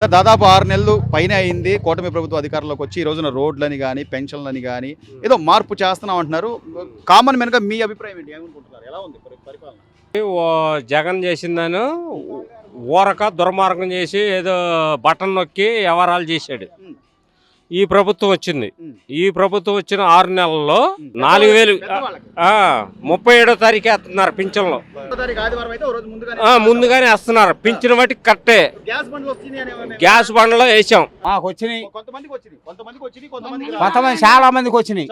దాదాపు 6 నెలలు పైన అయింది కూటమి ప్రభుత్వం అధికారంలోకి వచ్చి ఈ రోజున రోడ్లని కానీ పెన్షన్లని కానీ ఏదో మార్పు చేస్తున్నాం అంటున్నారు. కామన్ మెన్గా మీ అభిప్రాయం ఏంటి? ఏమనుకుంటున్నారు? ఎలా ఉంది పరిపాలన? జగన్ చేసిందని ఊరక దుర్మార్గం చేసి ఏదో బటన్ నొక్కి వ్యవహారాలు చేశాడు. ఈ ప్రభుత్వం వచ్చింది. ఈ ప్రభుత్వం వచ్చిన 6 నెలల్లో 4,000 37వ తారీఖు వేస్తున్నారు పింఛన్లో. ముందుగానే వేస్తున్నారు పింఛన్ బట్టి కట్టే. గ్యాస్ బండ్లో వేసాం. కొంతమంది చాలా మందికి వచ్చినాయి.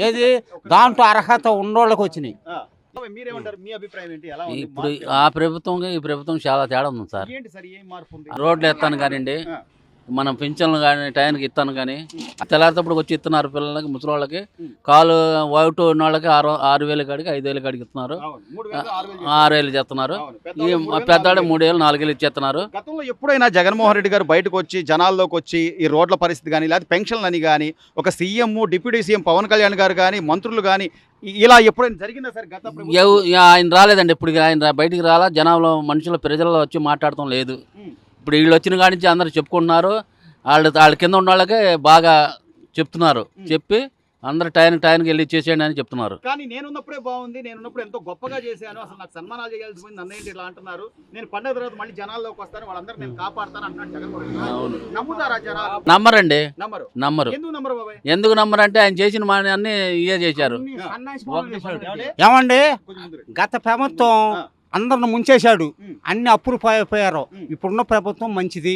ఏది దాంట్లో అర్హత ఉన్నోళ్ళకి వచ్చినాయి. ఇప్పుడు ఆ ప్రభుత్వం ఈ ప్రభుత్వం చాలా తేడా ఉంది సార్. రోడ్లు ఎత్తాను కానివ్వండి, మనం పింఛన్లు కానీ టైంకి ఇస్తాను కానీ తెల్లారితప్పుడు వచ్చి ఇస్తున్నారు. పిల్లలకి ముసలి కాలు వైట్ ఉన్న వాళ్ళకి 6,000 కాడికి 5,000 కాడికి ఇస్తున్నారు. 6,000 చేస్తున్నారు. ఈ పెద్దవాడు 3,000 4,000 ఇచ్చేస్తున్నారు. గతంలో ఎప్పుడైనా జగన్మోహన్ రెడ్డి గారు బయటకు వచ్చి జనాల్లోకి వచ్చి ఈ రోడ్ల పరిస్థితి కానీ లేకపోతే పెన్షన్లు అని కానీ ఒక CM deputy CM Pawan Kalyan garu కానీ మంత్రులు కానీ ఇలా ఎప్పుడైనా జరిగిందా సార్? ఆయన రాలేదండి. ఇప్పుడు ఆయన బయటికి రాలా. జనాల్లో మనుషుల ప్రజల్లో వచ్చి మాట్లాడటం లేదు. ఇప్పుడు వీళ్ళు వచ్చిన కాడి నుంచి అందరూ చెప్పుకుంటున్నారు. వాళ్ళ కింద ఉన్న వాళ్ళకే బాగా చెప్తున్నారు. చెప్పి అందరూ టైంకి వెళ్ళి చేసేయండి అని చెప్తున్నారు. కానీ నేనున్నప్పుడే బాగుంది, నేనున్నప్పుడు ఎంతో గొప్పగా చేశాను, అసలు నాకు సన్మానాలు చేయాల్సి పోయింది, నన్ను ఏంటి ఇలా అంటున్నారు, నేను పండుగ తర్వాత మళ్ళీ జనాల్లోకి వస్తాను, వాళ్ళందరూ నేను కాపాడుతాను అంటున్నాడు జగన్మోహన్. నమ్ముతారా జనాలు? నమ్మరండి. నమ్మరు. ఎందుకు నమ్మరు బాబాయ్? ఎందుకు నమ్మరంటే ఆయన చేసిన అన్ని ఇవే చేశారు. ఏమండి, గత ప్రభుత్వం అందరిని ముంచేశాడు. అన్ని అప్పులు పోయారు. ఇప్పుడున్న ప్రభుత్వం మంచిది.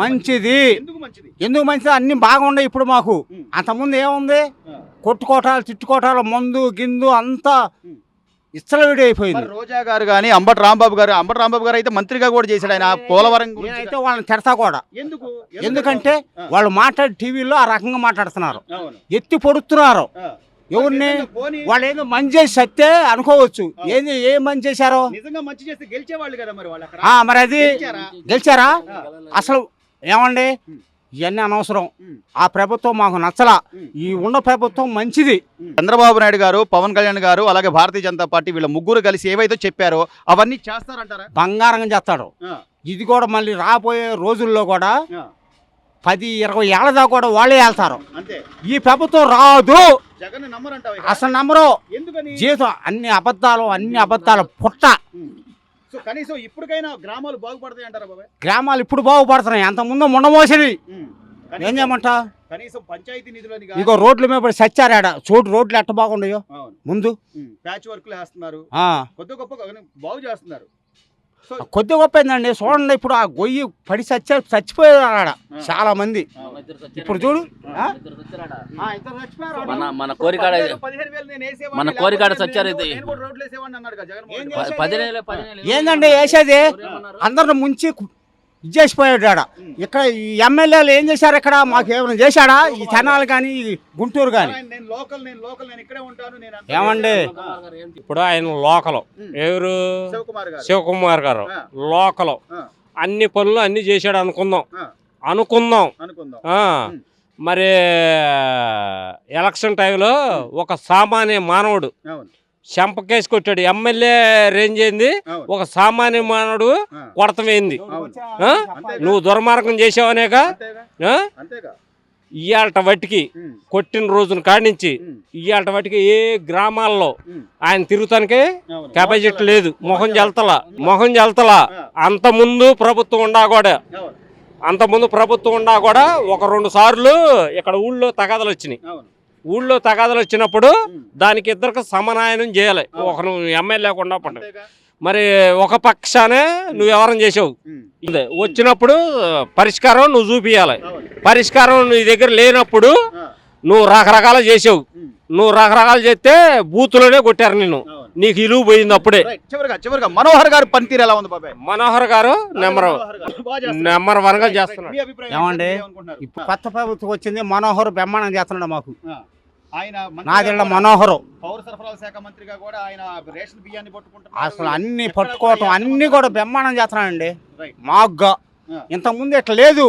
మంచిది ఎందుకు మంచిది? అన్ని బాగుండే ఇప్పుడు మాకు. అంతకుముందు ఏముంది? కొట్టుకోటాలు తిట్టుకోటాలు మందు గిందు అంతా ఇచ్చలవిడి అయిపోయింది. రోజా గారు కానీ అంబటి రాంబాబు గారు అయితే మంత్రిగా కూడా చేశాడు ఆయన పోలవరం. అయితే వాళ్ళని తెరసా కూడా. ఎందుకంటే వాళ్ళు మాట్లాడి టీవీలో ఆ రకంగా మాట్లాడుతున్నారు, ఎత్తి పొడుతున్నారు. ఎవరిని? వాళ్ళు ఏదో మంచి చేసి సత్తే అనుకోవచ్చు. ఏంది ఏం మంచి చేశారో? మరి అది గెలిచారా? అసలు ఏమండి, ఇవన్నీ అనవసరం. ఆ ప్రభుత్వం మాకు నచ్చలా. ఈ ఉన్న ప్రభుత్వం మంచిది. చంద్రబాబు నాయుడు గారు, పవన్ కళ్యాణ్ గారు, అలాగే భారతీయ జనతా పార్టీ వీళ్ళ ముగ్గురు కలిసి ఏవైతే చెప్పారో అవన్నీ చేస్తారంటారా? బంగారంగా చేస్తాడు. ఇది కూడా మళ్ళీ రాబోయే రోజుల్లో కూడా 10-20 ఏళ్ళ దాకా కూడా వాళ్ళే వెళ్తారు. ఈ ప్రభుత్వం రాదు, అసలు నమ్మరు. జీవితం అన్ని అబద్ధాలు పుట్ట. కనీసం ఇప్పటికైనా గ్రామాలు బాగుపడతాయి అంటారా బాబాయ్? గ్రామాలు ఇప్పుడు బాగుపడుతున్నాయి. అంతకుముందు మొండమోసేది. ఏం చేయమంటా? కనీసం పంచాయతీ నిధులని ఇగో రోడ్ల మీద సచ్చారాడ చూడు. రోడ్లు ఎట్ట బాగుండయో ముందు. ప్యాచ్ వర్క్లు వేస్తున్నారు, కొద్ది గొప్ప బాగు చేస్తున్నారు. కొద్ది గొప్ప ఏందండి చూడండి. ఇప్పుడు ఆ గొయ్యి పడి చచ్చిపోయారు ఆడ చాలా మంది. ఇప్పుడు చూడు, మన కోరికాడ చచ్చారు. ఏందండి వేసేది? అందరిని ముంచి ఇచ్చేసిపోయాడు ఆడ. ఇక్కడ ఈ ఎమ్మెల్యేలు ఏం చేశారు? ఇక్కడ మాకు ఏమైనా చేశాడా? ఈ తెనాలి కానీ గుంటూరు కానీ. ఏమండి, ఇప్పుడు ఆయన లోకల్ ఎవరు? శివకుమార్ గారు లోకల్ అన్ని పనులు అన్ని చేశాడు అనుకుందాం. మరి ఎలక్షన్ టైంలో ఒక సామాన్య మానవుడు చెంపకేసి కొట్టాడు. ఎమ్మెల్యే రేంజ్ అయింది, ఒక సామాన్య మానవుడు కొడతమైంది. నువ్వు దుర్మార్గం చేసావనేగా. ఇవాళ వట్టికి కొట్టిన రోజున కాడి నుంచి ఇవాళ వట్టికి ఏ గ్రామాల్లో ఆయన తిరుగుతానికి కెపాసిటీ లేదు. మొహం జల్తలా. అంతకుముందు ప్రభుత్వం ఉండా కూడా ఒక 2 సార్లు ఇక్కడ ఊళ్ళో తగాదలు వచ్చినాయి. ఊళ్ళో తగాదలు వచ్చినప్పుడు దానికి ఇద్దరికి సమన్వయం చేయాలి. ఒక నువ్వు ఎమ్మెల్యే ఉన్నప్పుడు మరి ఒక పక్షానే నువ్వు ఎవరైనా చేసావు. వచ్చినప్పుడు పరిష్కారం నువ్వు చూపియాలి. పరిష్కారం నీ దగ్గర లేనప్పుడు నువ్వు రకరకాలు చేసావు. నువ్వు రకరకాలు చేస్తే బూతులోనే కొట్టారు నిన్ను. నీకు ఇలువ పోయింది అప్పుడే. చివరిగా మనోహర్ గారు పనితీరు ఎలా ఉంది బాబాయ్? మనోహర్ గారు నెంబర్ 1 గా చేస్తున్నాడు. ఏమండి, ఇప్పుడు కొత్త ప్రభుత్వం వచ్చింది. మనోహర్ బ్రహ్మాండం చేస్తున్నాడు మాకు. నాదెళ్ళ మనోహరు పౌర సరఫరాల శాఖ మంత్రిగా కూడా ఆయన రేషన్ బియ్యాన్ని పట్టుకుంటున్నారు. అసలు అన్ని పట్టుకోవటం అన్ని కూడా బ్రహ్మాండం చేస్తున్నాడండి మాకుగా. ఇంతకుముందు ఇట్లా లేదు.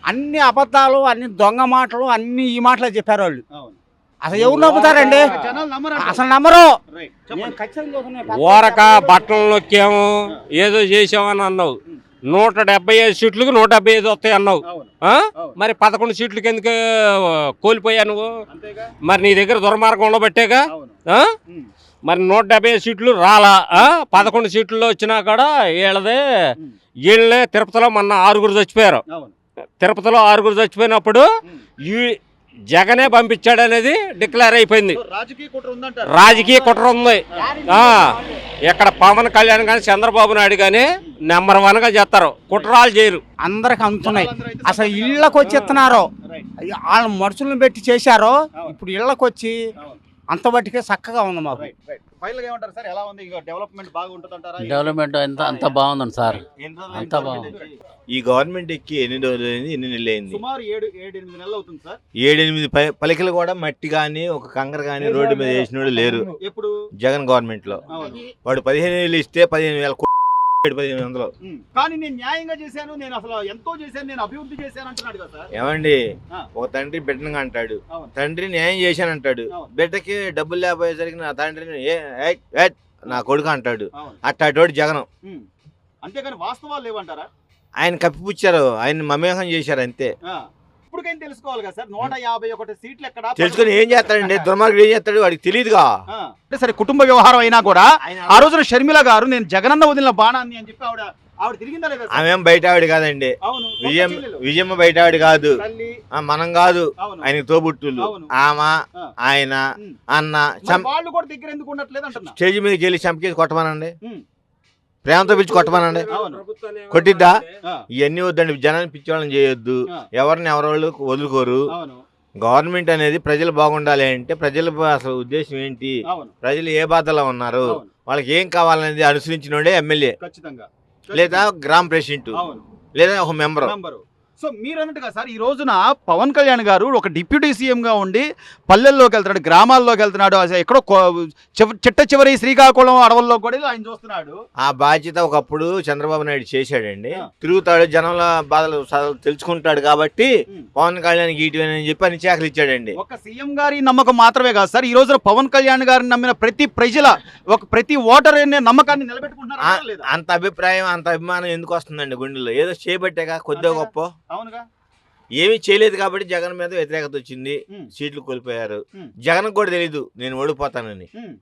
అన్ని అబద్ధాలు, అన్ని దొంగ మాటలు, అన్ని ఈ మాటలే చెప్పారు వాళ్ళు. అసలు ఎవరు నమ్ముతారండి? అసలు నమ్మరు. ఓరక బట్టలు నొక్కాము ఏదో చేసామని అన్నావు. 175 సీట్లకు 175 వస్తాయి అన్నావు. అవును ఆ? అవును. మరి 11 సీట్లకి ఎందుకు కోల్పోయా నువ్వు? అంతేగా మరి నీ దగ్గర దుర్మార్గంలో బట్టేగా. అవును ఆ? ఉమ్, మరి 175 సీట్లు రాలా. 11 సీట్లలో వచ్చినా కూడా వీళ్ళదే. ఉమ్, వీళ్ళనే తిరుపతిలో మొన్న 6 చచ్చిపోయారు. అవును తిరుపతిలో 6 చచ్చిపోయినప్పుడు ఉమ్. ఈ జగనే పంపించాడనేది డిక్లేర్ అయిపోయింది. సో రాజకీయ కుట్ర ఉందంటారు. రాజకీయ కుట్ర ఉంది. ఇక్కడ పవన్ కళ్యాణ్ కానీ చంద్రబాబు నాయుడు కానీ నెంబర్ 1గా చేస్తారు, కుట్రాలు చేయరు. అందరికి అందుతున్నాయి. జనాలందరూ అయితే అసలు సంతోషంగా ఇళ్ళకి వచ్చి ఇస్తున్నారు. రైట్ వాళ్ళ మనుషులను పెట్టి చేశారో అవును. ఇప్పుడు ఇళ్ళకి వచ్చి అవును అంత బట్టికే చక్కగా ఉంది మాకు. రైట్ రైట్ ఫైనల్ గా ఏమంటారు సార్? ఎలా ఉంది డెవలప్మెంట్ బాగా ఉంటుందంటారా? డెవలప్మెంట్ అంత బాగుందండి సార్. అంతా బాగుంది. ఈ గవర్నమెంట్ ఎక్కి ఎన్ని రోజులు అయింది, ఎన్ని నెలలు అయింది? సుమారు 7-8 నెలలు అవుతుంది సార్. 7-8 పలికలు కూడా మట్టి కానీ ఒక కంకర కానీ రోడ్డు మీద వేసినోడు లేరు ఎప్పుడు జగన్ గవర్నమెంట్ లో. అవును వాడు 15,000 ఇస్తే 15,000 1500. ఉమ్. కానీ నేను న్యాయంగా చేశాను, నేను అసలు ఎంతో చేశాను, నేను అభివృద్ధి చేశాను అంటున్నాడు కదా సార్. ఏమండి, ఆ. ఒక తండ్రి బిడ్డను అంటాడు, అవును తండ్రి న్యాయం చేశానంటాడు, అవును. బిడ్డకి డబ్బులు లేకపోయేసరికి నా తండ్రిని నా కొడుకు అంటాడు. అవును అట్టాటోడు జగన్. ఉమ్. అంతేగాని వాస్తవాలు లేవంటారా? ఆయన కప్పిపుచ్చారు, ఆయన మమేహం చేశారు అంతే. ఆ. ఇప్పటికైనా తెలుసుకోవాలి కదా సార్, 151 సీట్లు ఎక్కడ? తెలుసుకొని ఏం చేస్తాడండి, దుర్మార్గుడు ఏం చేస్తాడు వాడికి తెలియదుగా. ఆ. అంటే సరే కుటుంబ వ్యవహారం అయినా కూడా ఆ రోజున షర్మిల గారు నేను జగనన్న వదిలిన బాణాన్ని అని చెప్పి ఆవిడ తిరిగిందా లేదా సార్? ఆమెం బయట ఆవిడ కాదండి, అవును విజయమ్మ బయట ఆవిడ కాదు, తల్లి. మనం కాదు, అవును ఆయనకి తోబుట్టులు. అవును. ఆమె ఆ. ఆయన ఉమ్. అన్న మరి వాళ్ళు కూడా దగ్గర ఎందుకు ఉండట్లేదు అంటున్నా. స్టేజ్ మీదకి వెళ్ళి చంపకేసి కొట్టమనండి, ఉమ్. ప్రేమతో పిలిచి కొట్టమనండి. అవును. కొట్టిద్దా? ఆ. ఇవన్నీ వద్దండి, జనాన్ని పిచ్చివాళ్ళని చేయొద్దు, ఆ. ఎవరిని ఎవరోళ్ళు వదులుకోరు. అవును గవర్నమెంట్ అనేది ప్రజలు బాగుండాలి అంటే ప్రజల అసలు ఉద్దేశం ఏంటి, అవును ప్రజలు ఏ బాధలో ఉన్నారు, అవును వాళ్ళకి ఏం కావాలనేది అనుసరించినోడే ఎమ్మెల్యే, ఖచ్చితంగా లేదా గ్రామ ప్రెసిడెంట్, అవును లేదా ఒక మెంబర్. మెంబరు. సో మీరు అన్నట్టుగా సార్ ఈ రోజున పవన్ కళ్యాణ్ గారు ఒక డిప్యూటీ సీఎంగా ఉండి పల్లెల్లోకి వెళ్తున్నాడు, గ్రామాల్లోకి వెళ్తున్నాడు, అసలు ఎక్కడో చిట్ట చివరి శ్రీకాకుళం అడవుల్లో కూడా ఆయన చూస్తున్నాడు. ఆ బాధ్యత ఒకప్పుడు చంద్రబాబు నాయుడు చేశాడండి. ఆ. తిరుగుతాడు, జనంల బాధలు తెలుసుకుంటాడు కాబట్టి ఉమ్. పవన్ కళ్యాణ్ గీటివని చెప్పి అన్ని శాఖలు ఇచ్చాడండి. ఒక సీఎం గారి నమ్మకం మాత్రమే కాదు సార్, ఈ రోజున పవన్ కళ్యాణ్ గారిని నమ్మిన ప్రతి ఓటర్ నమ్మకాన్ని నిలబెట్టుకుంటున్నారా లేదా? అంత అభిప్రాయం అంత అభిమానం ఎందుకు వస్తుందండి గుండెల్లో? ఏదో చేయబట్టేగా కొద్దిగా గొప్ప, అవునుగా. ఏమీ చేయలేదు కాబట్టి జగన్ మీద వ్యతిరేకత వచ్చింది, ఉమ్. సీట్లు కోల్పోయారు. ఉమ్. జగన్ కూడా తెలీదు నేను ఓడిపోతానని. ఉమ్.